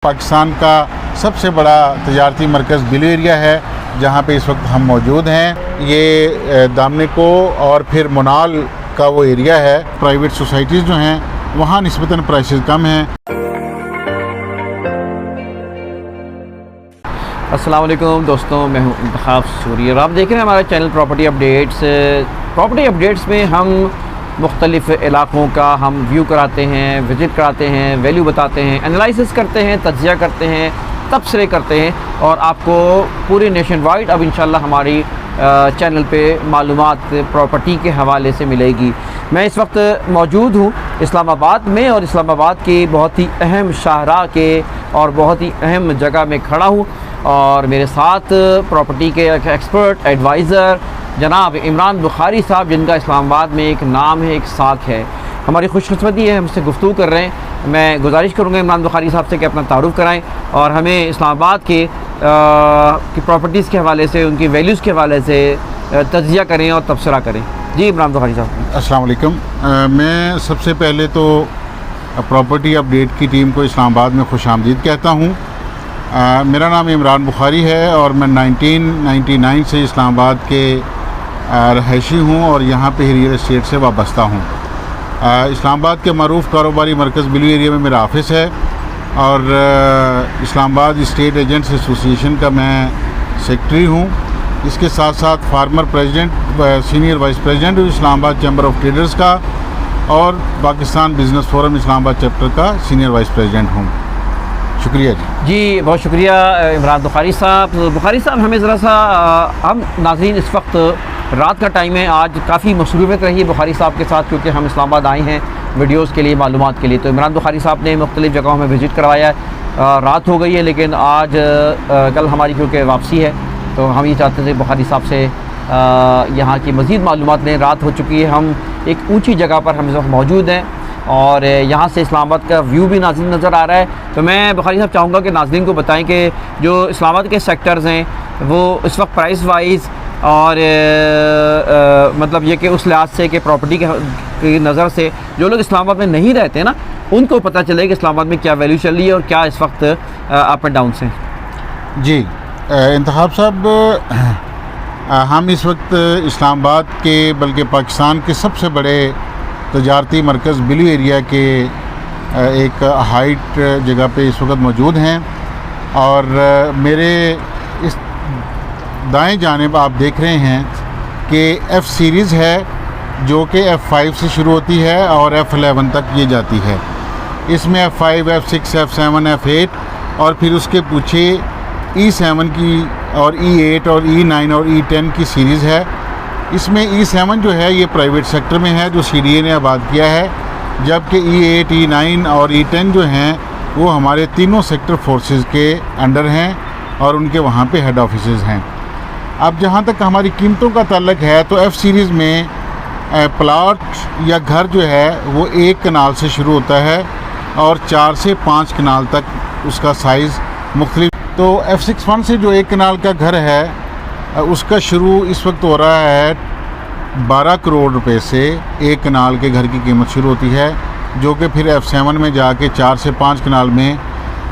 पाकिस्तान का सबसे बड़ा तजारती मरकज़ ब्लू एरिया है जहाँ पे इस वक्त हम मौजूद हैं। ये दामनिको और फिर मोनाल का वो एरिया है। प्राइवेट सोसाइटीज़ जो हैं वहाँ निस्बतन प्राइसेस कम हैं। अस्सलाम वालेकुम दोस्तों, मैं हूं इंतखाब सूरी और आप देख रहे हैं हमारा channel property updates. Property updates में हम मुख्तलिफ़ इलाक़ों का हम व्यू कराते हैं, विज़िट कराते हैं, वैल्यू बताते हैं, एनालिसिस करते हैं, तज्ज़िया करते हैं, तबसरे करते हैं और आपको पूरे नेशन वाइड अब इंशाल्लाह हमारी चैनल पे मालूमात प्रॉपर्टी के हवाले से मिलेगी। मैं इस वक्त मौजूद हूँ इस्लामाबाद में और इस्लामाबाद की बहुत ही अहम शाहराह के और बहुत ही अहम जगह में खड़ा हूँ और मेरे साथ प्रॉपर्टी के एक्सपर्ट एडवाइज़र जनाब इमरान बुखारी साहब, जिनका इस्लामाबाद में एक नाम है, एक साख है। हमारी खुशकिस्मती है, हमसे गुफ्तगू कर रहे हैं। मैं गुजारिश करूँगा इमरान बुखारी साहब से कि अपना तारुफ़ कराएं और हमें इस्लामाबाद के की प्रॉपर्टीज़ के हवाले से, उनकी वैल्यूज़ के हवाले से तज्ज़िया करें और तबसरा करें। जी इमरान बुखारी साहब। अस्सलाम वालेकुम। मैं सबसे पहले तो प्रॉपर्टी अपडेट की टीम को इस्लामाबाद में खुशामदीद कहता हूँ। मेरा नाम इमरान बुखारी है और मैं 1999 से इस्लामाबाद के रहायशी हूँ और यहाँ पे रियल एस्टेट से वाबस्ता हूँ। इस्लामाबाद के मरूफ़ कारोबारी मरकज़ ब्लू एरिया में मेरा ऑफ़िस है और इस्लामाबाद स्टेट एजेंट्स एसोसिएशन का मैं सेक्रेटरी हूँ। इसके साथ साथ farmer president, senior vice president हूँ इस्लामाबाद चैम्बर ऑफ ट्रेडर्स का और Pakistan business forum Islamabad chapter का सीनियर वाइस प्रेसिडेंट हूँ। शुक्रिया जी। बहुत शुक्रिया इमरान बुखारी साहब। बुखारी साहब, हमें ज़रा सा हम नाज़रीन, इस वक्त रात का टाइम है, आज काफ़ी मसरूफ़ियत रही है बुखारी साहब के साथ क्योंकि हम इस्लामाबाद आए हैं वीडियोज़ के लिए, मालूमात के लिए। तो इमरान बुखारी साहब ने मुख्तलिफ़ जगहों में विज़िट करवाया है। रात हो गई है लेकिन आज कल हमारी क्योंकि वापसी है तो हम ये चाहते थे बुखारी साहब से यहाँ की मज़ीद मालूमात लें। रात हो चुकी है, हम एक ऊँची जगह पर हम इस वक्त मौजूद हैं और यहाँ से इस्लामाबाद का व्यू भी नाज़रीन नज़र आ रहा है। तो मैं बुखारी साहब चाहूँगा कि नाज़रीन को बताएं कि जो इस्लामाबाद के सेक्टर्स हैं वो इस वक्त प्राइस वाइज और मतलब ये कि उस लिहाज से कि प्रॉपर्टी की नज़र से जो लोग इस्लामाबाद में नहीं रहते ना, उनको पता चले कि इस्लामाबाद में क्या वैल्यू चल रही है और क्या इस वक्त अप एंड डाउन से। जी इंतखाब साहब, हम इस वक्त इस्लामाबाद के बल्कि पाकिस्तान के सबसे बड़े तजारती मरकज़ ब्लू एरिया के एक हाइट जगह पे इस वक्त मौजूद हैं और मेरे इस दाएं जानिब आप देख रहे हैं कि F सीरीज़ है जो कि F5 से शुरू होती है और F11 तक ये जाती है। इसमें F5, F6, F7, F8 और फिर उसके पीछे E7 की और E8 और E9 और E10 की सीरीज़ है। इसमें E7 जो है ये प्राइवेट सेक्टर में है जो CDA ने आबाद किया है, जबकि E8, E9 और E10 जो हैं वो हमारे तीनों सेक्टर फोर्सेस के अंडर हैं और उनके वहाँ पे हेड ऑफिसेज़ हैं। अब जहाँ तक हमारी कीमतों का ताल्लुक है तो F सीरीज़ में प्लाट या घर जो है वो 1 कनाल से शुरू होता है और 4 से 5 कनाल तक उसका साइज़ मुख्तलिफ। तो F61 से जो 1 कनाल का घर है उसका शुरू इस वक्त हो रहा है 12 करोड़ रुपए से 1 कनाल के घर की कीमत शुरू होती है, जो कि फिर F7 में जाके 4 से 5 कनाल में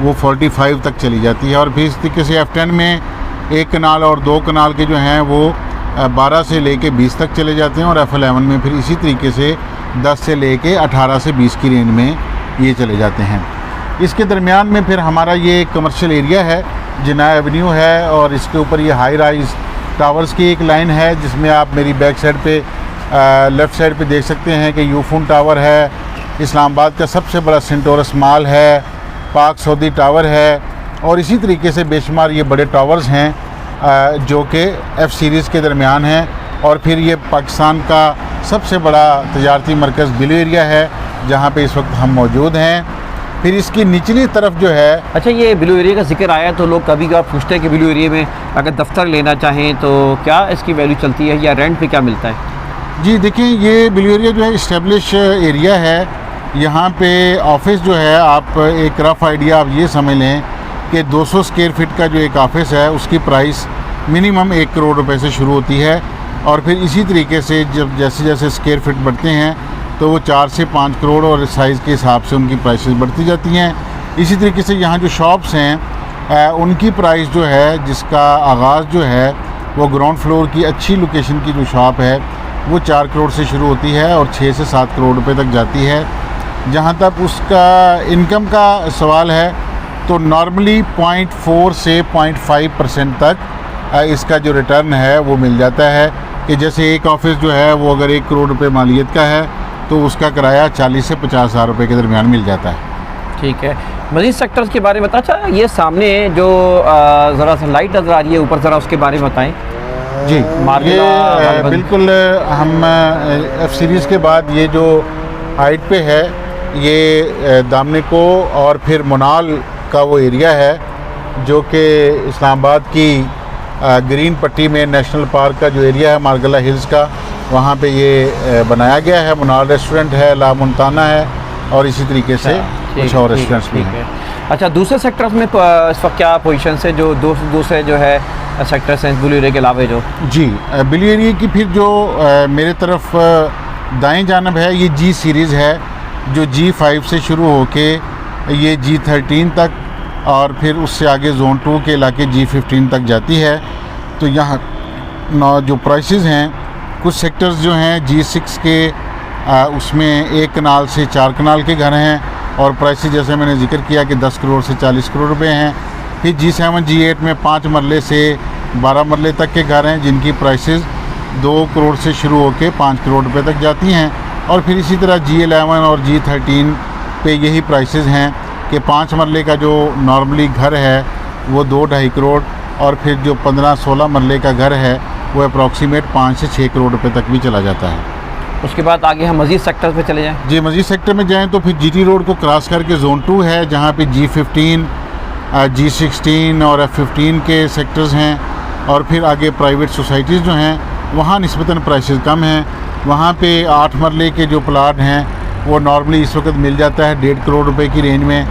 वो 45 तक चली जाती है और फिर इस तरीके से F10 में 1 कनाल और 2 कनाल के जो हैं वो 12 से लेके 20 तक चले जाते हैं और F11 में फिर इसी तरीके से 10 से लेके 18 से 20 की रेंज में ये चले जाते हैं। इसके दरमियान में फिर हमारा ये कमर्शियल एरिया है, जिना एवेन्यू है और इसके ऊपर ये हाई राइज टावर्स की एक लाइन है जिसमें आप मेरी बैक साइड पे लेफ़्ट साइड पे देख सकते हैं कि यूफोन टावर है, इस्लामाबाद का सबसे बड़ा सेंटोरस मॉल है, पाक सऊदी टावर है और इसी तरीके से बेशुमार ये बड़े टावर्स हैं जो कि F सीरीज़ के दरमियान हैं। और फिर ये पाकिस्तान का सबसे बड़ा तजारती मरकज़ ब्लू एरिया है जहाँ पे इस वक्त हम मौजूद हैं। फिर इसकी निचली तरफ जो है, अच्छा, ये ब्लू एरिया का जिक्र आया तो लोग कभी कभार पूछते हैं कि ब्लू एरिया में अगर दफ्तर लेना चाहें तो क्या इसकी वैल्यू चलती है या रेंट पे क्या मिलता है? जी देखिए, ये ब्लू एरिया जो है इस्टेब्लिश एरिया है। यहाँ पे ऑफिस जो है, आप एक रफ़ आइडिया आप ये समझ लें कि 200 स्क्वायर फीट का जो एक ऑफिस है उसकी प्राइस मिनिमम 1 करोड़ रुपए से शुरू होती है और फिर इसी तरीके से जब जैसे जैसे स्क्वायर फीट बढ़ते हैं तो वो 4 से 5 करोड़ और साइज़ के हिसाब से उनकी प्राइसेस बढ़ती जाती हैं। इसी तरीके से यहाँ जो शॉप्स हैं उनकी प्राइस जो है, जिसका आगाज़ जो है वो ग्राउंड फ्लोर की अच्छी लोकेशन की जो शॉप है वो 4 करोड़ से शुरू होती है और 6 से 7 करोड़ रुपए तक जाती है। जहाँ तक उसका इनकम का सवाल है तो नॉर्मली 0.4 से 0.5% तक इसका जो रिटर्न है वो मिल जाता है। कि जैसे एक ऑफिस जो है वो अगर 1 करोड़ रुपए मालियत का है तो उसका किराया 40 से 50 हज़ार रुपये के दरमियान मिल जाता है। ठीक है, मज़ीद सेक्टर्स के बारे में बता। अच्छा, ये सामने जो ज़रा सा लाइट नज़र आ रही है ऊपर, ज़रा उसके बारे में बताएं। जी, ये बिल्कुल हम एफ सीरीज़ के बाद ये जो हाइट पे है ये दामने को और फिर मोनाल का वो एरिया है जो कि इस्लामाबाद की ग्रीन पट्टी में नेशनल पार्क का जो एरिया है मारगला हिल्स का, वहाँ पे ये बनाया गया है। मोनाल रेस्टोरेंट है, ला मुल्ताना है और इसी तरीके से कुछ और रेस्टोरेंट्स भी हैं। अच्छा, दूसरे सेक्टर्स में इस वक्त क्या पोजीशन है जो दूसरे जो है सेक्टर्स हैं ब्लू एरिया के अलावा? जो जी, ब्लू एरिया की फिर जो मेरे तरफ दाएं जानब है ये जी सीरीज़ है जो G5 से शुरू होके ये G13 तक और फिर उससे आगे जोन 2 के इलाके G15 तक जाती है। तो यहाँ जो प्राइसेस हैं, कुछ सेक्टर्स जो हैं G6 के उसमें 1 कनाल से 4 कनाल के घर हैं और प्राइसेस जैसे मैंने जिक्र किया कि 10 करोड़ से 40 करोड़ रुपए हैं। फिर G7 G8 में 5 मरले से 12 मरले तक के घर हैं जिनकी प्राइसेस 2 करोड़ से शुरू होकर 5 करोड़ रुपए तक जाती हैं। और फिर इसी तरह G11 और G13 पे यही प्राइसेस हैं कि 5 मरले का जो नॉर्मली घर है वो 2-2.5 करोड़ और फिर जो 15-16 मरले का घर है वो अप्रॉक्सीमेट 5 से 6 करोड़ रुपए तक भी चला जाता है। उसके बाद आगे हम मज़ीद सेक्टर पे चले जाएं। जी, मज़ीद सेक्टर में जाएं तो फिर GT रोड को क्रॉस करके जोन 2 है जहाँ पे G15, G16 और F15 के सेक्टर्स हैं। और फिर आगे प्राइवेट सोसाइटीज़ जो हैं वहाँ निस्बतन प्राइसेस कम हैं। वहाँ पे 8 मरले के जो प्लाट हैं वो नॉर्मली इस वक्त मिल जाता है 1.5 करोड़ रुपए की रेंज में।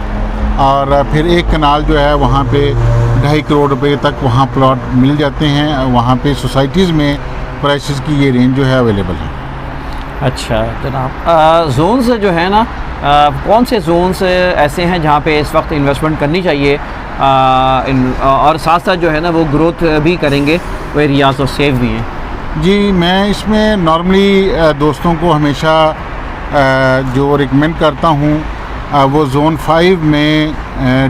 और फिर 1 कनाल जो है वहाँ पे 2.5 करोड़ रुपए तक वहाँ प्लॉट मिल जाते हैं। वहाँ पे सोसाइटीज़ में प्राइसेस की ये रेंज जो है अवेलेबल है। अच्छा जनाब, जोन्स जो है ना, कौन से जोन्स ऐसे हैं जहाँ पे इस वक्त इन्वेस्टमेंट करनी चाहिए और साथ साथ जो है ना वो ग्रोथ भी करेंगे, वो एरियाज और सेफ भी हैं? जी, मैं इसमें नॉर्मली दोस्तों को हमेशा जो रिकमेंड करता हूँ वो जोन 5 में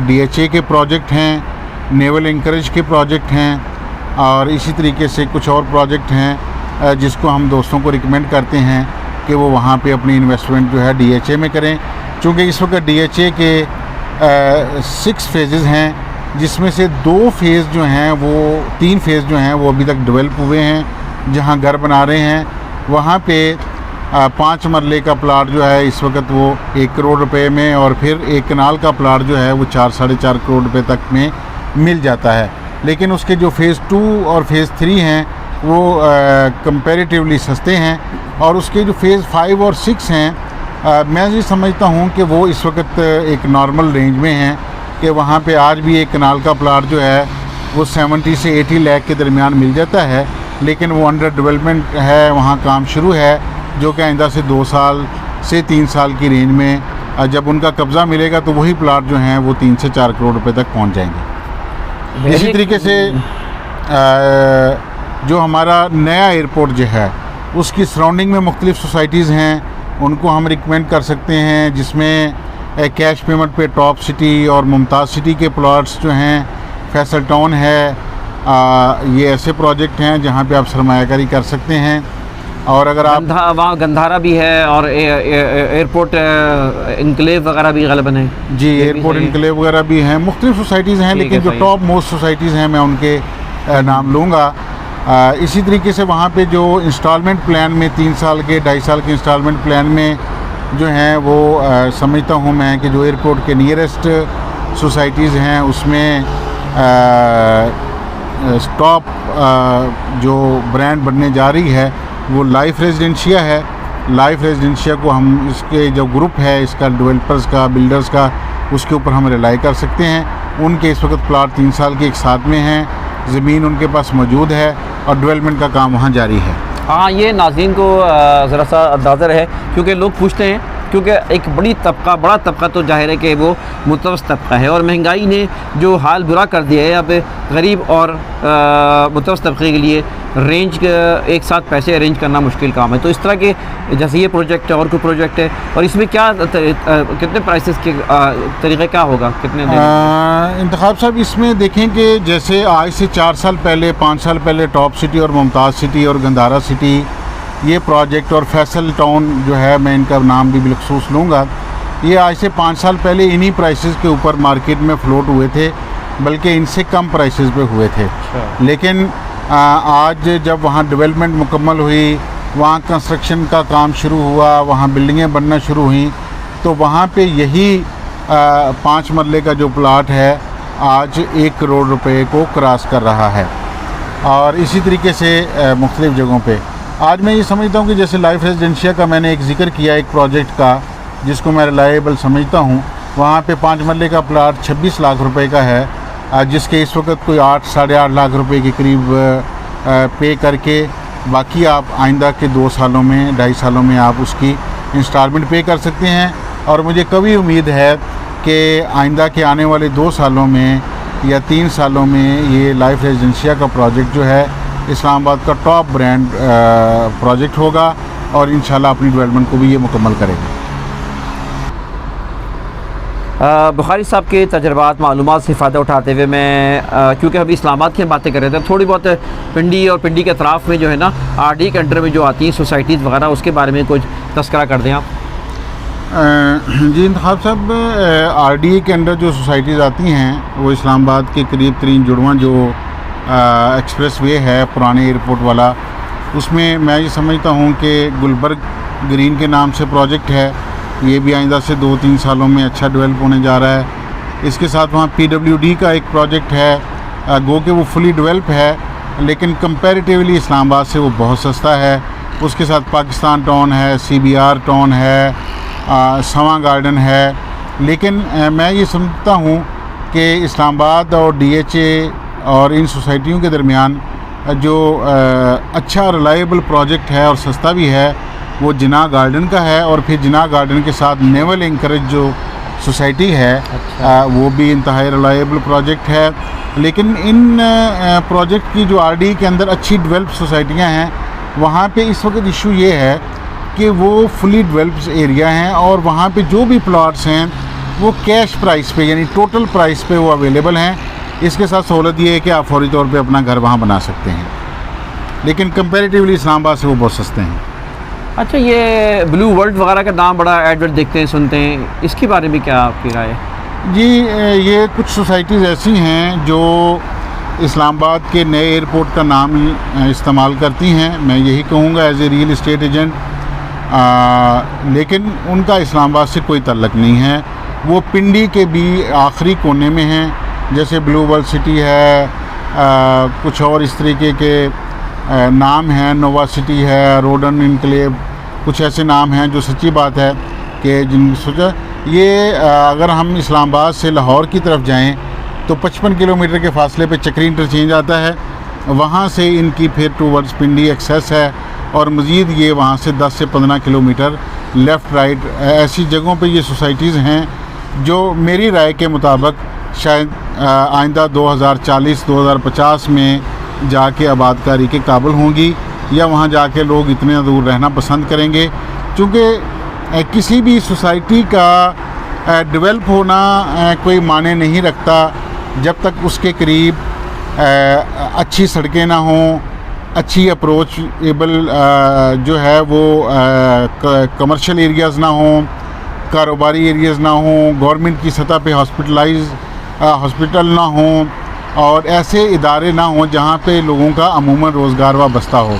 DHA के प्रोजेक्ट हैं, नेवल इंकरेज के प्रोजेक्ट हैं और इसी तरीके से कुछ और प्रोजेक्ट हैं जिसको हम दोस्तों को रिकमेंड करते हैं कि वो वहाँ पे अपनी इन्वेस्टमेंट जो है DHA में करें। चूँकि इस वक्त DHA के 6 फेजेज़ हैं जिसमें से 2 फेज़ जो हैं वो 3 फेज़ जो हैं वो अभी तक डेवलप हुए हैं। जहाँ घर बना रहे हैं वहाँ पे 5 मरले का प्लाट जो है इस वक्त वो 1 करोड़ रुपए में और फिर 1 कनाल का प्लाट जो है वो 4-4.5 करोड़ रुपए तक में मिल जाता है। लेकिन उसके जो फ़ेज़ 2 और फ़ेज़ 3 हैं वो कंपैरेटिवली सस्ते हैं और उसके जो फ़ेज़ 5 और 6 हैं मैं ये समझता हूँ कि वो इस वक्त एक नॉर्मल रेंज में हैं कि वहाँ पे आज भी 1 कनाल का प्लाट जो है वो 70 से 80 लाख के दरमियान मिल जाता है। लेकिन वो अंडर डेवलपमेंट है, वहाँ काम शुरू है जो कि आइंदा से 2 साल से 3 साल की रेंज में जब उनका कब्ज़ा मिलेगा तो वही प्लाट जो हैं वो 3 से 4 करोड़ रुपए तक पहुँच जाएंगे। इसी तरीके से जो हमारा नया एयरपोर्ट जो है उसकी सराउंडिंग में मुख्तलिफ़ सोसाइटीज़ हैं, उनको हम रिकमेंड कर सकते हैं जिसमें कैश पेमेंट पे टॉप सिटी और मुमताज़ सिटी के प्लॉट्स जो हैं, फैसल टाउन है, ये ऐसे प्रोजेक्ट हैं जहाँ पे आप सरमायाकारी कर सकते हैं। और अगर आप वहाँ गंधारा भी है और एयरपोर्ट इनक्लेव वगैरह भी गलबन है। जी, एयरपोर्ट इनक्लेव वगैरह भी हैं, मुख्तलिफ़ सोसाइटीज़ हैं, लेकिन जो टॉप मोस्ट सोसाइटीज़ हैं मैं उनके नाम लूँगा। इसी तरीके से वहाँ पे जो इंस्टॉलमेंट प्लान में 3 साल के 2.5 साल के इंस्टॉलमेंट प्लान में जो हैं वो समझता हूँ मैं कि जो एयरपोर्ट के नियरेस्ट सोसाइटीज़ हैं उसमें टॉप जो ब्रांड बनने जा रही है वो लाइफ रेजिडेंशिया है। लाइफ रेजिडेंशिया को हम इसके जो ग्रुप है इसका डेवलपर्स का, बिल्डर्स का, उसके ऊपर हम रिलाई कर सकते हैं। उनके इस वक्त प्लाट 3 साल के एक साथ में हैं, ज़मीन उनके पास मौजूद है और डेवलपमेंट का काम वहाँ जारी है। हाँ, ये नाज़रीन को ज़रा सा अंदाज़ा है क्योंकि लोग पूछते हैं क्योंकि एक बड़ा तबका तो जाहिर है कि वो मुतवस्सित तबका है, और महंगाई ने जो हाल बुरा कर दिया है, अब गरीब और मुतवस्सित तबके के लिए रेंज एक साथ पैसे अरेंज करना मुश्किल काम है। तो इस तरह के जैसे ये प्रोजेक्ट है और कोई प्रोजेक्ट है, और इसमें क्या कितने प्राइसेस के तरीक़े क्या होगा, कितने इंतखाब साहब इसमें देखें कि जैसे आज से 4 साल पहले 5 साल पहले टॉप सिटी और मुमताज़ सिटी और गंधारा सिटी ये प्रोजेक्ट और फैसल टाउन जो है, मैं इनका नाम भी बिलखसूस लूँगा, ये आज से 5 साल पहले इन्हीं प्राइसेस के ऊपर मार्केट में फ़्लोट हुए थे, बल्कि इनसे कम प्राइसेस पे हुए थे। लेकिन आज जब वहाँ डेवलपमेंट मुकम्मल हुई, वहाँ कंस्ट्रक्शन का काम शुरू हुआ, वहाँ बिल्डिंगें बनना शुरू हुई, तो वहाँ पे यही 5 मरले का जो प्लाट है आज 1 करोड़ रुपए को क्रॉस कर रहा है। और इसी तरीके से मुख्तलिफ़ जगहों पे आज मैं ये समझता हूँ कि जैसे लाइफ रेजिडेंशिया का मैंने एक ज़िक्र किया एक प्रोजेक्ट का, जिसको मैं रिलायबल समझता हूँ, वहाँ पे 5 मरले का प्लाट 26 लाख रुपए का है, जिसके इस वक्त कोई 8 साढ़े 8 लाख रुपए के करीब पे करके बाकी आप आइंदा के 2 सालों में 2.5 सालों में आप उसकी इंस्टॉलमेंट पे कर सकते हैं। और मुझे कभी उम्मीद है कि आइंदा के आने वाले 2 सालों में या 3 सालों में ये लाइफ रेजिडेंशिया का प्रोजेक्ट जो है इस्लामाबाद का टॉप ब्रांड प्रोजेक्ट होगा और इंशाल्लाह अपनी डेवलपमेंट को भी ये मुकम्मल करेगा। बुखारी साहब के तजर्बात मालूमात से फ़ायदा उठाते हुए मैं क्योंकि अभी इस्लामाबाद की बातें कर रहे थे, थोड़ी बहुत पिंडी और पिंडी के अतराफ़ में जो है ना RD के अंडर में जो आती हैं सोसाइटीज़ वगैरह, उसके बारे में कुछ तस्करा कर दें आप। जी इंतखाब साहब, RDA के अंडर जो सोसाइटीज़ आती हैं वो इस्लामाबाद के करीब तरीन जुड़वां जो एक्सप्रेस वे है पुराने एयरपोर्ट वाला, उसमें मैं ये समझता हूँ कि गुलबर्ग ग्रीन के नाम से प्रोजेक्ट है, ये भी आइंदा से 2-3 सालों में अच्छा डेवलप होने जा रहा है। इसके साथ वहाँ PWD का एक प्रोजेक्ट है, गो कि वो फुली डेवलप है लेकिन कंपैरेटिवली इस्लामाबाद से वो बहुत सस्ता है। उसके साथ पाकिस्तान टाउन है, CBR टाउन है, सवा गार्डन है। लेकिन मैं ये समझता हूँ कि इस्लामाबाद और DHA और इन सोसाइटियों के दरमियान जो अच्छा रिलायबल प्रोजेक्ट है और सस्ता भी है वो जिना गार्डन का है, और फिर जिना गार्डन के साथ नेवल एंकरेज जो सोसाइटी है वो भी इंतहाई रिलायबल प्रोजेक्ट है। लेकिन इन प्रोजेक्ट की जो RD के अंदर अच्छी डेवलप सोसाइटियाँ हैं वहाँ पे इस वक्त इशू ये है कि वो फुली डेवलप्ड एरिया हैं और वहाँ पे जो भी प्लॉट्स हैं वो कैश प्राइस पे यानी टोटल प्राइस पे वो अवेलेबल हैं। इसके साथ सहूलत ये है कि आप फौरी तौर पे अपना घर वहाँ बना सकते हैं, लेकिन कंपैरेटिवली इस्लामाबाद से वो बहुत सस्ते हैं। अच्छा, ये ब्लू वर्ल्ड वगैरह का नाम बड़ा एडवर्ट देखते हैं, सुनते हैं, इसके बारे में क्या आपकी राय है? जी ये कुछ सोसाइटीज़ ऐसी हैं जो इस्लामाबाद के नए एयरपोर्ट का नाम इस्तेमाल करती हैं, मैं यही कहूँगा as a real estate agent, लेकिन उनका इस्लामाबाद से कोई ताल्लुक़ नहीं है। वो पिंडी के भी आखिरी कोने में हैं, जैसे ब्लू वर्ल्ड सिटी है, कुछ और इस तरीके के नाम हैं, नोवा सिटी है, रोडन इनक्लेव, कुछ ऐसे नाम हैं जो सच्ची बात है कि जिन सोचा ये अगर हम इस्लामाबाद से लाहौर की तरफ जाएं तो 55 किलोमीटर के फासले पे चक्री इंटरचेंज आता है, वहाँ से इनकी फिर टूवर्ड्स पिंडी एक्सेस है और मज़ीद ये वहाँ से 10 से 15 किलोमीटर लेफ़्ट राइट ऐसी जगहों पे ये सोसाइटीज़ हैं जो मेरी राय के मुताबिक शायद आइंदा 2040-2050 में जाके आबादकारी के काबिल होंगी, या वहाँ जाके लोग इतने दूर रहना पसंद करेंगे, क्योंकि किसी भी सोसाइटी का डेवलप होना कोई माने नहीं रखता जब तक उसके करीब अच्छी सड़कें ना हों, अच्छी अप्रोचेबल जो है वो कमर्शियल एरियाज़ ना हों, कारोबारी एरियाज़ ना हों, गवर्नमेंट की सतह पे हॉस्पिटल ना हों और ऐसे इदारे ना हों जहाँ पे लोगों का अमूमन रोज़गार वाबस्ता हो।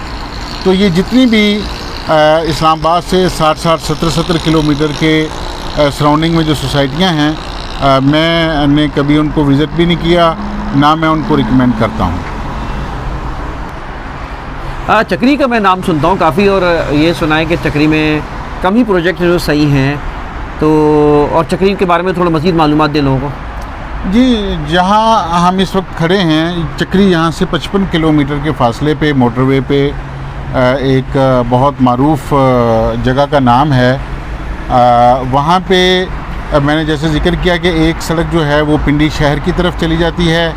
तो ये जितनी भी इस्लामाबाद से 60-60, 70-70 किलोमीटर के सराउंडिंग में जो सोसाइटियाँ हैं, मैंने कभी उनको विज़िट भी नहीं किया, ना मैं उनको रिकमेंड करता हूँ। चक्री का मैं नाम सुनता हूँ काफ़ी, और ये सुना है कि चक्री में कम ही प्रोजेक्ट जो सही हैं, तो और चक्री के बारे में थोड़ा मज़ीद मालूमात दें लोगों को। जी, जहाँ हम इस वक्त खड़े हैं चक्री, यहाँ से 55 किलोमीटर के फासले पे मोटरवे पे एक बहुत मारूफ जगह का नाम है वहाँ पे मैंने जैसे ज़िक्र किया कि एक सड़क जो है वो पिंडी शहर की तरफ चली जाती है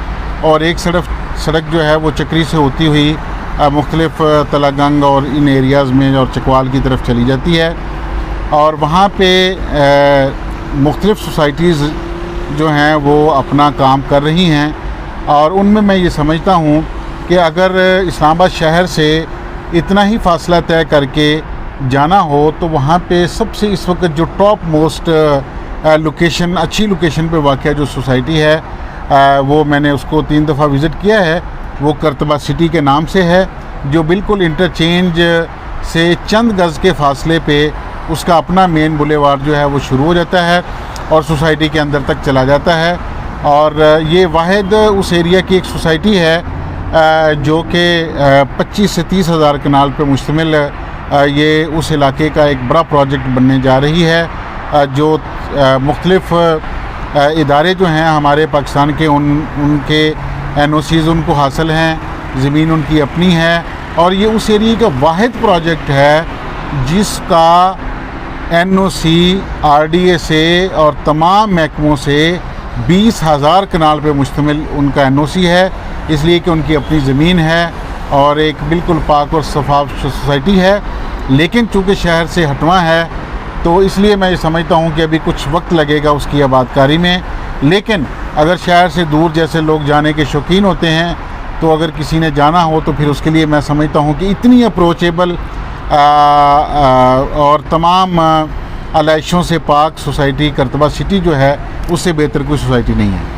और एक सड़क जो है वो चक्री से होती हुई मुख्तलिफ़ तलागंग और इन एरियाज़ में और चकवाल की तरफ चली जाती है। और वहाँ पे मुख्तलिफ़ सोसाइटीज़ जो हैं वो अपना काम कर रही हैं और उनमें मैं ये समझता हूँ कि अगर इस्लामाबाद शहर से इतना ही फासला तय करके जाना हो तो वहाँ पे सबसे इस वक्त जो टॉप मोस्ट लोकेशन, अच्छी लोकेशन पे वाक़या जो सोसाइटी है वो मैंने उसको 3 दफ़ा विज़िट किया है। वो करतबा सिटी के नाम से है, जो बिल्कुल इंटरचेंज से चंद गज़ के फ़ासले पे उसका अपना मेन बुलेवार्ड जो है वो शुरू हो जाता है और सोसाइटी के अंदर तक चला जाता है। और ये वाहिद उस एरिया की एक सोसाइटी है जो कि 25 से 30 हज़ार कनाल पे मुश्तमिल ये उस इलाके का एक बड़ा प्रोजेक्ट बनने जा रही है। जो मुख्तलिफ़ इदारे जो हैं हमारे पाकिस्तान के उनके NOCs उनको हासिल हैं, ज़मीन उनकी अपनी है और ये उस एरिया का वाहिद प्रोजेक्ट है जिसका NOC RDA से और तमाम महकमों से 20,000 कनाल पे मुश्तमिल उनका NOC है, इसलिए कि उनकी अपनी ज़मीन है और एक बिल्कुल पाक और शफाफ सोसाइटी है। लेकिन चूँकि शहर से हटवा है तो इसलिए मैं ये समझता हूँ कि अभी कुछ वक्त लगेगा उसकी आबादकारी में। लेकिन अगर शहर से दूर जैसे लोग जाने के शौकीन होते हैं तो अगर किसी ने जाना हो तो फिर उसके लिए मैं समझता हूँ कि इतनी अप्रोचेबल और तमाम आलाइशों से पाक सोसाइटी करतबा सिटी जो है उससे बेहतर कोई सोसाइटी नहीं है।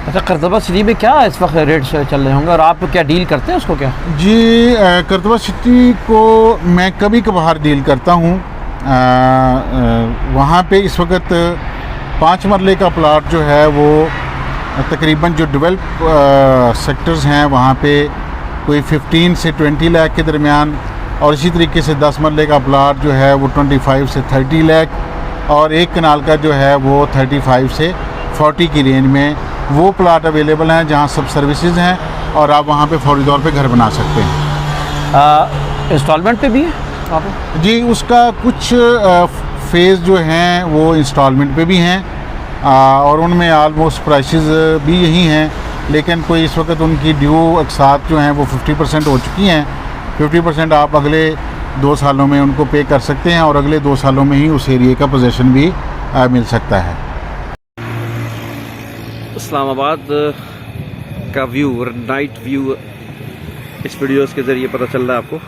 अच्छा, करतबा सिटी में क्या इस वक्त रेट चल रहे होंगे और आप क्या डील करते हैं उसको? क्या जी, करतबा सिटी को मैं कभी कभार डील करता हूँ। वहाँ पे इस वक्त 5 मरले का प्लाट जो है वो तकरीबन जो डेवलप सेक्टर्स हैं वहाँ पे कोई 15 से 20 लाख के दरमियान और इसी तरीके से 10 मरले का प्लाट जो है वो 25 से 30 लाख और 1 कनाल का जो है वो 35 से 40 की रेंज में वो प्लाट अवेलेबल हैं जहाँ सब सर्विसेज हैं और आप वहाँ पे फौरी तौर पे घर बना सकते हैं। इंस्टॉलमेंट पे भी है आप? जी, उसका कुछ फ़ेज़ जो हैं वो इंस्टॉलमेंट पे भी हैं और उनमें आलमोस्ट प्राइसेस भी यही हैं, लेकिन कोई इस वक्त उनकी ड्यू अक़सात जो हैं वो 50% हो चुकी हैं। 50% आप अगले 2 सालों में उनको पे कर सकते हैं और अगले 2 सालों में ही उस एरिया का पोजेसन भी मिल सकता है। इस्लामाबाद का व्यू, नाइट व्यू इस वीडियोस के ज़रिए पता चल रहा है आपको।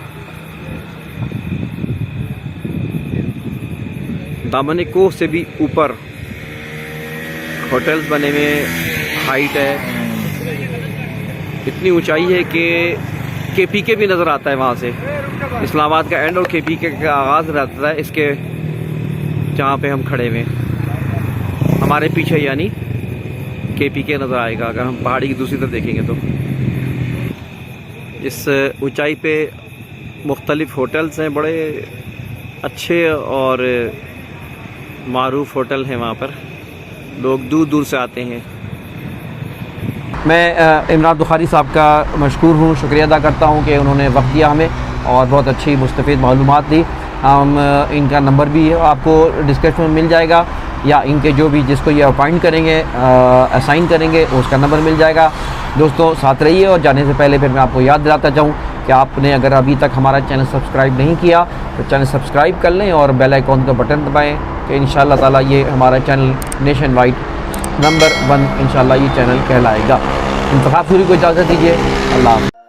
दामन कोह से भी ऊपर होटल्स बने हुए, हाइट है, इतनी ऊंचाई है कि KPK भी नज़र आता है वहाँ से। इस्लामाबाद का एंड और KPK का आगाज़ रहता है इसके जहाँ पे हम खड़े हुए, हमारे पीछे यानी KPK नज़र आएगा अगर हम पहाड़ी की दूसरी तरफ देखेंगे तो। इस ऊंचाई पे मुख्तलिफ़ होटल्स हैं, बड़े अच्छे और मारूफ होटल हैं। वहाँ पर लोग दूर दूर से आते हैं। मैं इमरान बुखारी साहब का मशकूर हूँ, शुक्रिया अदा करता हूँ कि उन्होंने वक्त दिया हमें और बहुत अच्छी मुस्तफ़ीद मालूमात दी। हम इनका नंबर भी आपको डिस्क्रिप्शन में मिल जाएगा या इनके जो भी जिसको ये अपॉइंट करेंगे, असाइन करेंगे, उसका नंबर मिल जाएगा। दोस्तों साथ रहिए और जाने से पहले फिर मैं आपको याद दिलाता चाहूँ कि आपने अगर अभी तक हमारा चैनल सब्सक्राइब नहीं किया तो चैनल सब्सक्राइब कर लें और बेल आइकॉन का बटन दबाएं कि इंशाअल्लाह ताला ये हमारा चैनल नेशन वाइड नंबर 1 इंशाअल्लाह ये चैनल कहलाएगा। इंतखाब सूरी को इजाज़त दीजिए। अल्लाह।